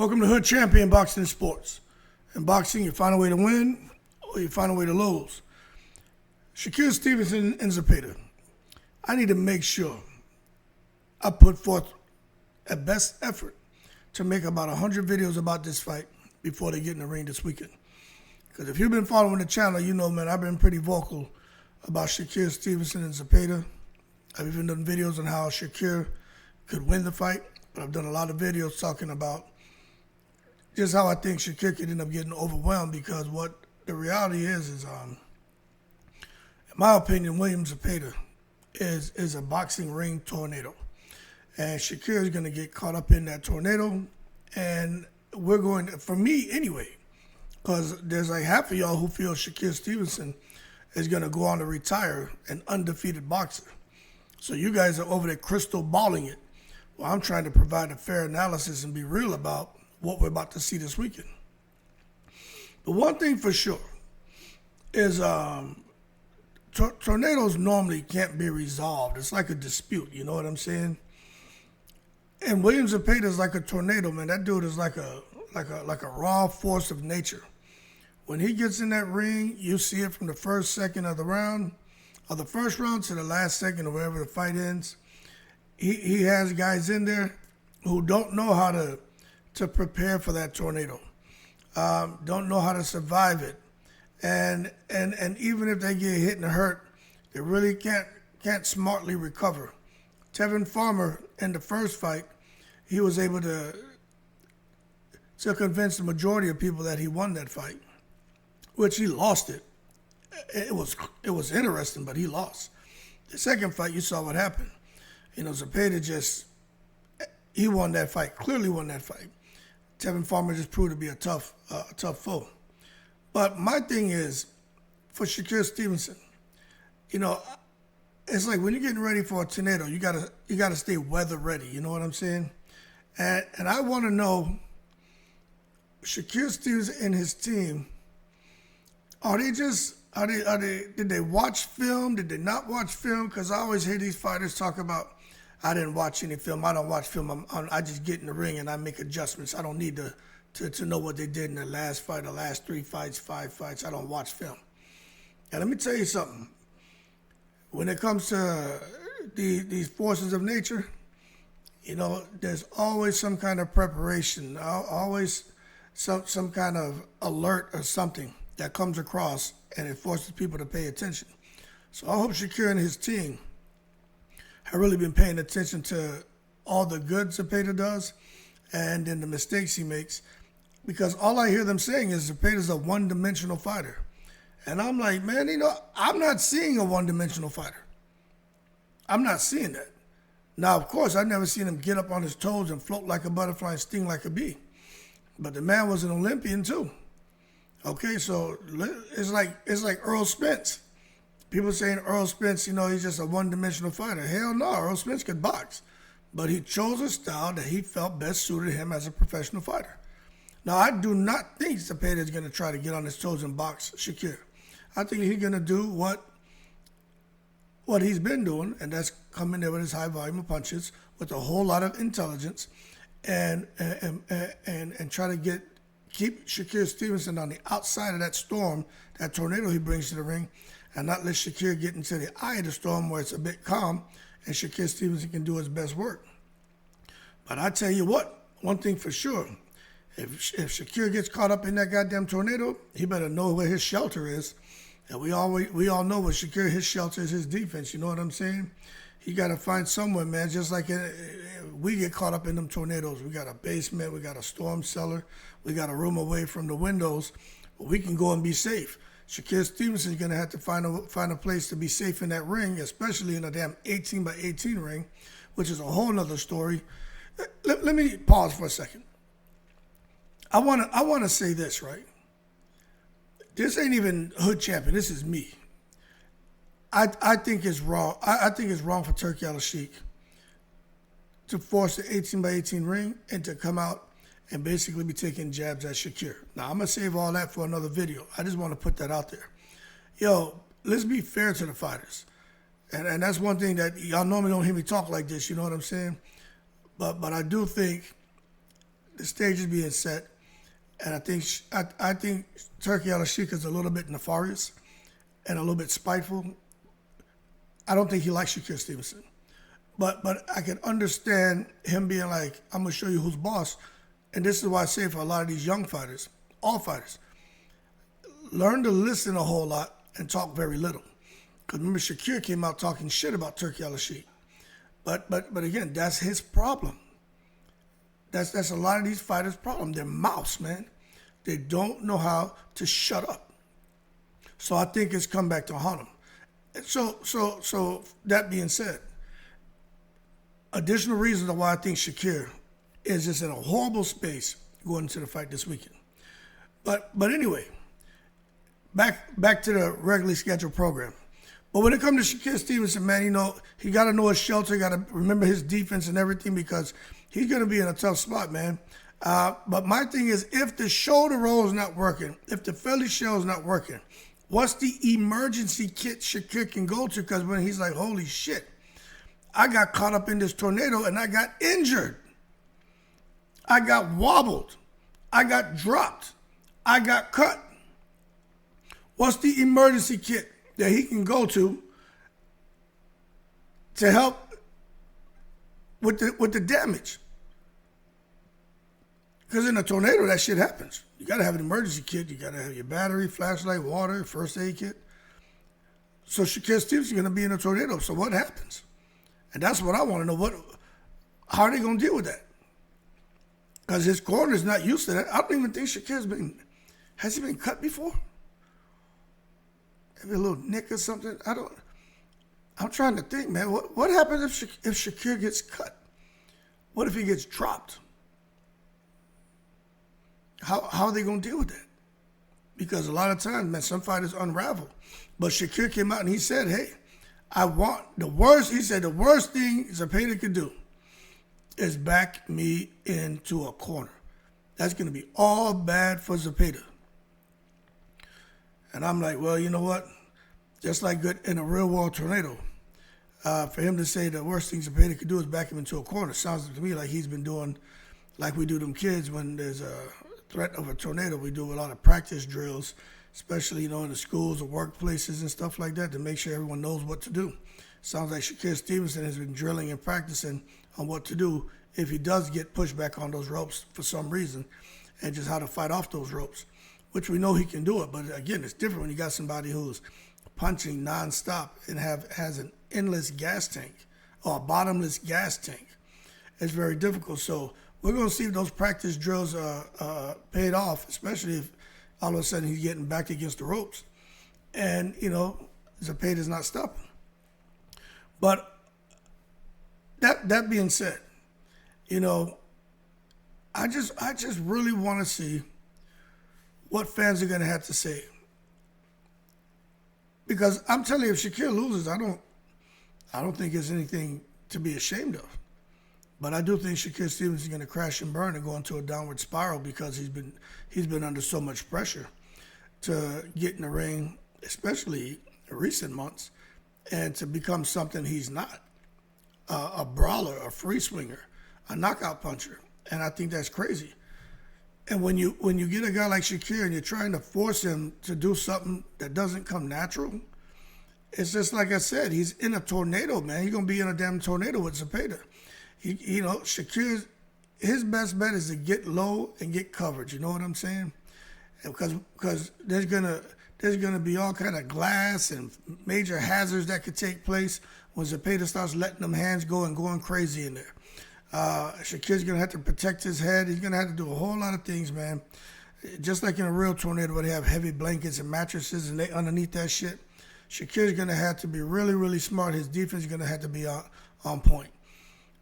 Welcome to Hood Champion Boxing and Sports. In boxing, you find a way to win or you find a way to lose. Shakur, Stevenson, and Zepeda. I need to make sure I put forth a best effort to make about 100 videos about this fight before they get in the ring this weekend. Because if you've been following the channel, you know, man, I've been pretty vocal about Shakur, Stevenson, and Zepeda. I've even done videos on how Shakur could win the fight, but I've done a lot of videos talking about just how I think Shakur could end up getting overwhelmed, because what the reality is in my opinion, William Zepeda is a boxing ring tornado. And Shakur is going to get caught up in that tornado. And we're going to, for me anyway, because there's like half of y'all who feel Shakur Stevenson is going to go on to retire an undefeated boxer. So you guys are over there crystal balling it. Well, I'm trying to provide a fair analysis and be real about what we're about to see this weekend. But one thing for sure is tornadoes normally can't be resolved. It's like a dispute, you know what I'm saying? And William Zepeda is like a tornado, man. That dude is like a raw force of nature. When he gets in that ring, you see it from the first second of the round, or the first round to the last second, or wherever the fight ends. He has guys in there who don't know how to prepare for that tornado, don't know how to survive it, and even if they get hit and hurt, they really can't smartly recover. Tevin Farmer in the first fight, he was able to convince the majority of people that he won that fight, which he lost it. It was interesting, but he lost. The second fight, you saw what happened. You know, Zepeda he won that fight, clearly won that fight. Tevin Farmer just proved to be a tough foe. But my thing is, for Shakur Stevenson, you know, it's like when you're getting ready for a tornado, you gotta stay weather ready. You know what I'm saying? And I want to know, Shakur Stevenson and his team, did they watch film? Did they not watch film? Because I always hear these fighters talk about, I didn't watch any film. I don't watch film. I just get in the ring and I make adjustments. I don't need to know what they did in the last fight, the last 3 fights, 5 fights. I don't watch film. And let me tell you something. When it comes to these forces of nature, you know, there's always some kind of preparation, always some kind of alert or something that comes across, and it forces people to pay attention. So I hope Shakur and his team have really been paying attention to all the good Zepeda does and then the mistakes he makes, because all I hear them saying is Zepeda's a one-dimensional fighter. And I'm like, man, you know, I'm not seeing a one-dimensional fighter. I'm not seeing that. Now, of course, I've never seen him get up on his toes and float like a butterfly and sting like a bee. But the man was an Olympian too. Okay, so it's like Earl Spence. People saying Earl Spence, you know, he's just a one-dimensional fighter. Hell no, Earl Spence could box. But he chose a style that he felt best suited him as a professional fighter. Now, I do not think Zepeda is going to try to get on his toes and box Shakur. I think he's going to do what he's been doing, and that's come in there with his high volume of punches with a whole lot of intelligence and try to keep Shakur Stevenson on the outside of that storm, that tornado he brings to the ring, and not let Shakur get into the eye of the storm where it's a bit calm and Shakur Stevenson can do his best work. But I tell you what, one thing for sure, if Shakur gets caught up in that goddamn tornado, he better know where his shelter is. And we all know what Shakur, his shelter is his defense. You know what I'm saying? He got to find somewhere, man. Just like we get caught up in them tornadoes. We got a basement, we got a storm cellar, we got a room away from the windows, but we can go and be safe. Shakur Stevenson is going to have to find a place to be safe in that ring, especially in a damn 18 by 18 ring, which is a whole nother story. Let me pause for a second. I want to say this, right? This ain't even Hood Champion. This is me. I think it's wrong. I think it's wrong for Turki Al-Sheikh to force the 18 by 18 ring and to come out and basically be taking jabs at Shakur. Now, I'm going to save all that for another video. I just want to put that out there. Yo, let's be fair to the fighters. And that's one thing that y'all normally don't hear me talk like this, you know what I'm saying? But I do think the stage is being set, and I think Turkey Al-Sheikh is a little bit nefarious and a little bit spiteful. I don't think he likes Shakur Stevenson, but I can understand him being like, I'm gonna show you who's boss, and this is why I say for a lot of these young fighters, all fighters, learn to listen a whole lot and talk very little. Because remember, Shakur came out talking shit about Turkey Al-Sheikh. But again, that's his problem. That's a lot of these fighters' problem. They're mouths, man. They don't know how to shut up. So I think it's come back to haunt them. So that being said, additional reasons why I think Shakur is just in a horrible space going into the fight this weekend. But anyway, back to the regularly scheduled program. But when it comes to Shakur Stevenson, man, he got to know his shelter, got to remember his defense and everything because he's going to be in a tough spot, man. But my thing is, if the shoulder roll is not working, if the Philly shell is not working, what's the emergency kit Shakur can go to? Because when he's like, holy shit, I got caught up in this tornado and I got injured. I got wobbled. I got dropped. I got cut. What's the emergency kit that he can go to help with the damage? Because in a tornado, that shit happens. You got to have an emergency kit. You got to have your battery, flashlight, water, first aid kit. So Shakur Stevenson's going to be in a tornado. So what happens? And that's what I want to know. How are they going to deal with that? Because his corner is not used to that. I don't even think has he been cut before? Maybe a little nick or something. I'm trying to think, man. What happens if Shakur gets cut? What if he gets dropped? How are they going to deal with that? Because a lot of times, man, some fighters unravel. But Shakur came out and he said, hey, he said the worst thing Zepeda could do is back me into a corner. That's going to be all bad for Zepeda. And I'm like, well, you know what? Just like good in a real world tornado, for him to say the worst thing Zepeda could do is back him into a corner sounds to me like he's been doing like we do them kids when there's a threat of a tornado. We do a lot of practice drills, especially, in the schools or workplaces and stuff like that to make sure everyone knows what to do. Sounds like Shakur Stevenson has been drilling and practicing on what to do if he does get pushed back on those ropes for some reason and just how to fight off those ropes, which we know he can do it. But again, it's different when you got somebody who's punching nonstop and has an endless gas tank or a bottomless gas tank. It's very difficult. So we're going to see if those practice drills paid off, especially if all of a sudden he's getting back against the ropes. And, Zepeda's not stopping. But that being said, I just really want to see what fans are going to have to say. Because I'm telling you, if Shakur loses, I don't think there's anything to be ashamed of. But I do think Shakur Stevens is going to crash and burn and go into a downward spiral because he's been under so much pressure to get in the ring, especially in recent months, and to become something he's not, a brawler, a free swinger, a knockout puncher. And I think that's crazy. And when you get a guy like Shakur and you're trying to force him to do something that doesn't come natural, it's just like I said, he's in a tornado, man. He's going to be in a damn tornado with Zepeda. Shakur, his best bet is to get low and get coverage. You know what I'm saying? Because there's gonna be all kind of glass and major hazards that could take place when Zepeda starts letting them hands go and going crazy in there. Shakur's going to have to protect his head. He's going to have to do a whole lot of things, man. Just like in a real tornado where they have heavy blankets and mattresses and they underneath that shit, Shakur's going to have to be really, really smart. His defense is going to have to be on point.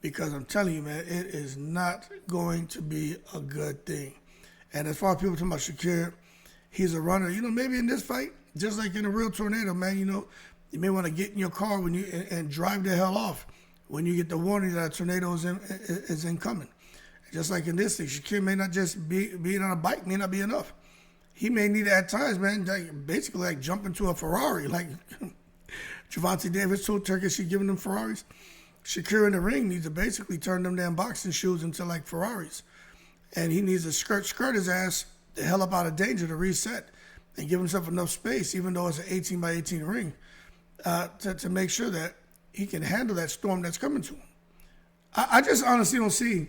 Because I'm telling you, man, it is not going to be a good thing. And as far as people talking about Shakur, he's a runner. Maybe in this fight, just like in a real tornado, man, you may want to get in your car and drive the hell off when you get the warning that a tornado is incoming. Just like in this thing, Shakur may not just being on a bike may not be enough. He may need at times, man, basically like jump into a Ferrari, like Gervonta Davis told Turkish, he's giving them Ferraris. Shakur in the ring needs to basically turn them damn boxing shoes into like Ferraris and he needs to skirt his ass the hell up out of danger to reset and give himself enough space, even though it's an 18 by 18 ring, to make sure that he can handle that storm that's coming to him. I just honestly don't see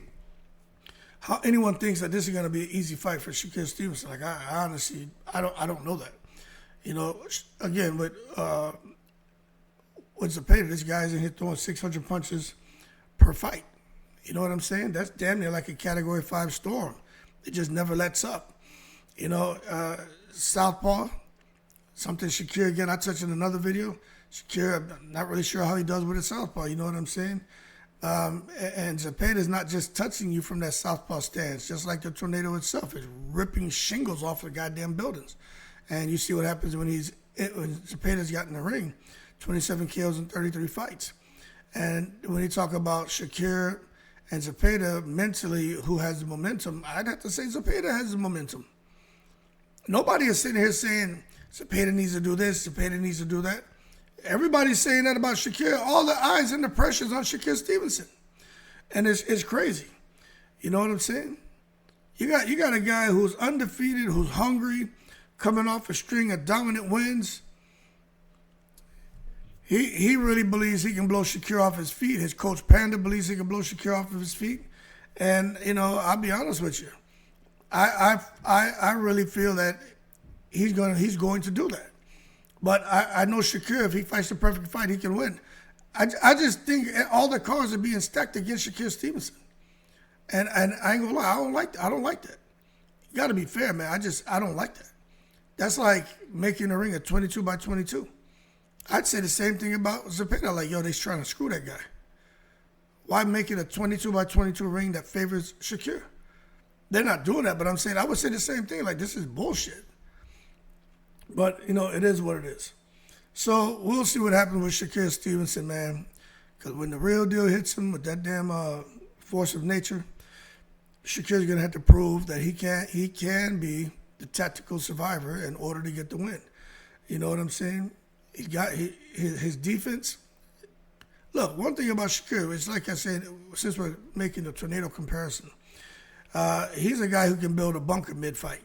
how anyone thinks that this is going to be an easy fight for Shakur Stevenson. Like, I honestly, I don't know that. You know, again, with Zepeda, this guy's in here throwing 600 punches per fight. You know what I'm saying? That's damn near like a Category 5 storm. It just never lets up. You know, southpaw, something Shakur, again, I touched in another video. Shakur, I'm not really sure how he does with a southpaw. You know what I'm saying? And Zepeda is not just touching you from that southpaw stance, just like the tornado itself. It's ripping shingles off the goddamn buildings. And you see what happens when Zepeda's got in the ring, 27 KOs in 33 fights. And when you talk about Shakur and Zepeda mentally, who has the momentum, I'd have to say Zepeda has the momentum. Nobody is sitting here saying Zepeda needs to do this, Zepeda needs to do that. Everybody's saying that about Shakur. All the eyes and the pressure's on Shakur Stevenson. And it's crazy. You know what I'm saying? You got a guy who's undefeated, who's hungry, coming off a string of dominant wins. He really believes he can blow Shakur off his feet. His coach Panda believes he can blow Shakur off of his feet. And, you know, I'll be honest with you. I really feel that he's going to do that. But I know Shakur, if he fights the perfect fight, he can win. I just think all the cards are being stacked against Shakur Stevenson. And I ain't gonna lie, I don't like that. You gotta be fair, man. I don't like that. That's like making a ring a 22 by 22. I'd say the same thing about Zepeda. Like, yo, they're trying to screw that guy. Why make it a 22 by 22 ring that favors Shakur? They're not doing that, but I'm saying I would say the same thing. Like, this is bullshit. But, you know, it is what it is. So we'll see what happens with Shakur Stevenson, man. Because when the real deal hits him with that damn force of nature, Shakur's going to have to prove that he can be the tactical survivor in order to get the win. You know what I'm saying? He got his defense. Look, one thing about Shakur, it's like I said, since we're making the tornado comparison, he's a guy who can build a bunker mid-fight.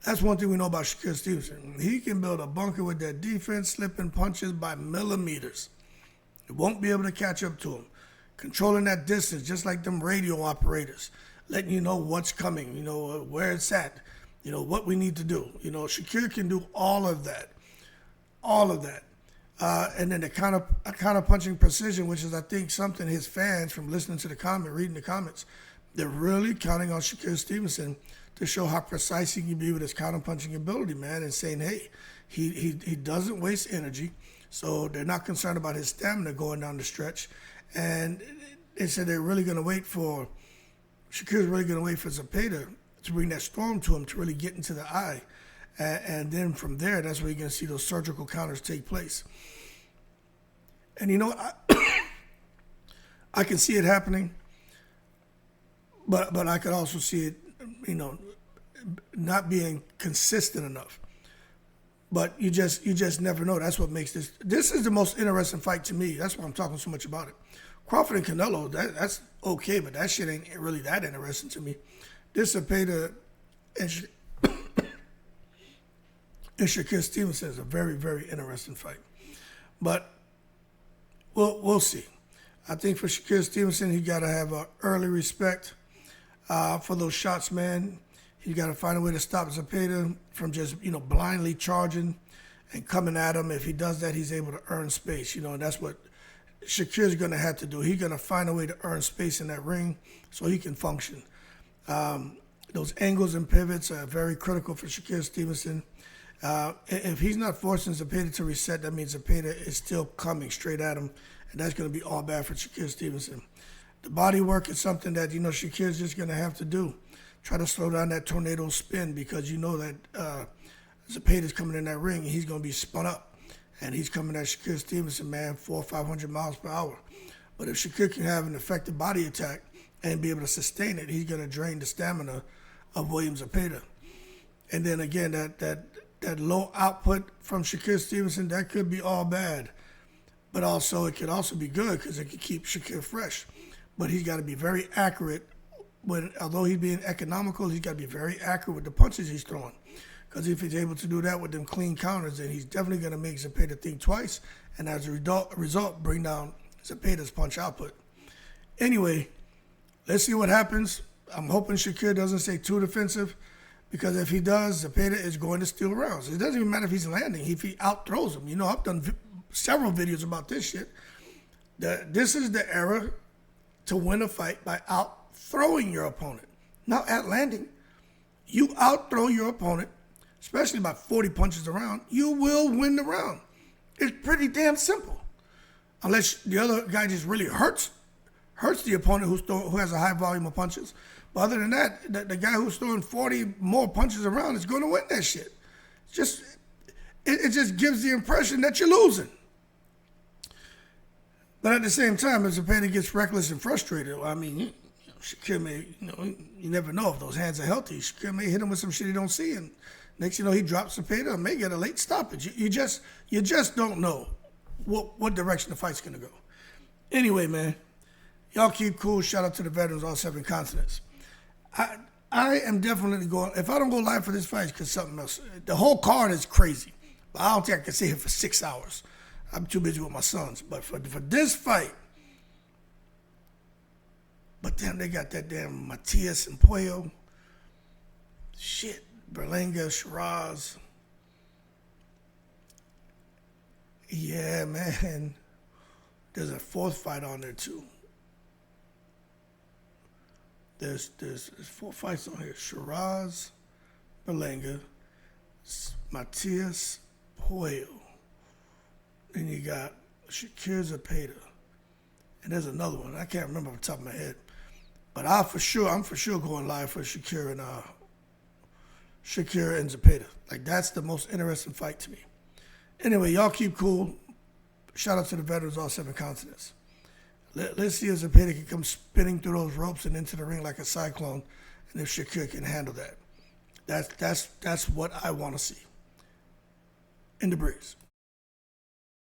That's one thing we know about Shakur Stevenson. He can build a bunker with that defense, slipping punches by millimeters. It won't be able to catch up to him. Controlling that distance, just like them radio operators, letting you know what's coming, you know, where it's at, you know, what we need to do. You know, Shakur can do all of that. All of that. And then the counter punching precision, which is, I think, something his fans, from listening to the comment, reading the comments, they're really counting on Shakur Stevenson to show how precise he can be with his counter-punching ability, man, and saying, hey, he doesn't waste energy, so they're not concerned about his stamina going down the stretch. And they said they're really going to wait for, Shakur's really going to wait for Zepeda to bring that storm to him to really get into the eye. And then from there, that's where you're going to see those surgical counters take place. And, you know, I can see it happening, but I could also see it, you know, not being consistent enough. But you just never know. That's what makes this. This is the most interesting fight to me. That's why I'm talking so much about it. Crawford and Canelo, that's okay, but that shit ain't really that interesting to me. This Zepeda and Shakur Stevenson is a very, very interesting fight. But we'll see. I think for Shakur Stevenson, he got to have an early respect for those shots, man. He's got to find a way to stop Zepeda from just, you know, blindly charging and coming at him. If he does that, he's able to earn space, you know, and that's what Shakur's going to have to do. He's going to find a way to earn space in that ring so he can function. Those angles and pivots are very critical for Shakur Stevenson. If he's not forcing Zepeda to reset, that means Zepeda is still coming straight at him, and that's going to be all bad for Shakur Stevenson. The body work is something that, you know, Shakur's just going to have to do. Try to slow down that tornado spin, because you know that Zepeda's coming in that ring and he's going to be spun up. And he's coming at Shakur Stevenson, man, 400 or 500 miles per hour. But if Shakur can have an effective body attack and be able to sustain it, he's going to drain the stamina of William Zepeda. And then again, that low output from Shakur Stevenson, that could be all bad. But also, it could also be good because it could keep Shakur fresh. But he's got to be very accurate although he's being economical, he's got to be very accurate with the punches he's throwing. Because if he's able to do that with them clean counters, then he's definitely going to make Zepeda think twice, and as a result, bring down Zepeda's punch output. Anyway, let's see what happens. I'm hoping Shakur doesn't stay too defensive, because if he does, Zepeda is going to steal rounds. It doesn't even matter if he's landing, if he out-throws him. You know, I've done several videos about this shit. This is the era to win a fight by out-throwing your opponent. Not at landing. You out-throw your opponent, especially by 40 punches a round, you will win the round. It's pretty damn simple. Unless the other guy just really hurts the opponent who has a high volume of punches. But other than that, the guy who's throwing 40 more punches around is going to win that shit. It just gives the impression that you're losing. But at the same time, if Zepeda gets reckless and frustrated, I mean, Shakur may, you never know if those hands are healthy. Shakur may hit him with some shit he don't see, and next you know he drops Zepeda and may get a late stoppage. You just don't know what direction the fight's gonna go. Anyway, man, y'all keep cool. Shout out to the veterans, all 7 continents. I am definitely going. If I don't go live for this fight, it's because something else. The whole card is crazy, but I don't think I can stay here for 6 hours. I'm too busy with my sons. But for this fight, but damn, they got that damn Matias and Puello. Shit, Berlanga, Shiraz. Yeah, man. There's a 4th fight on there too. There's 4 fights on here. Shiraz, Berlanga, Matias, Puello. Then you got Shakur, Zepeda. And there's another one. I can't remember off the top of my head. But I'm for sure going live for Shakur and Zepeda. Like, that's the most interesting fight to me. Anyway, y'all keep cool. Shout out to the veterans, all 7 continents. Let's see if Zepeda can come spinning through those ropes and into the ring like a cyclone, and if Shakur can handle that. That's what I want to see. In the breeze.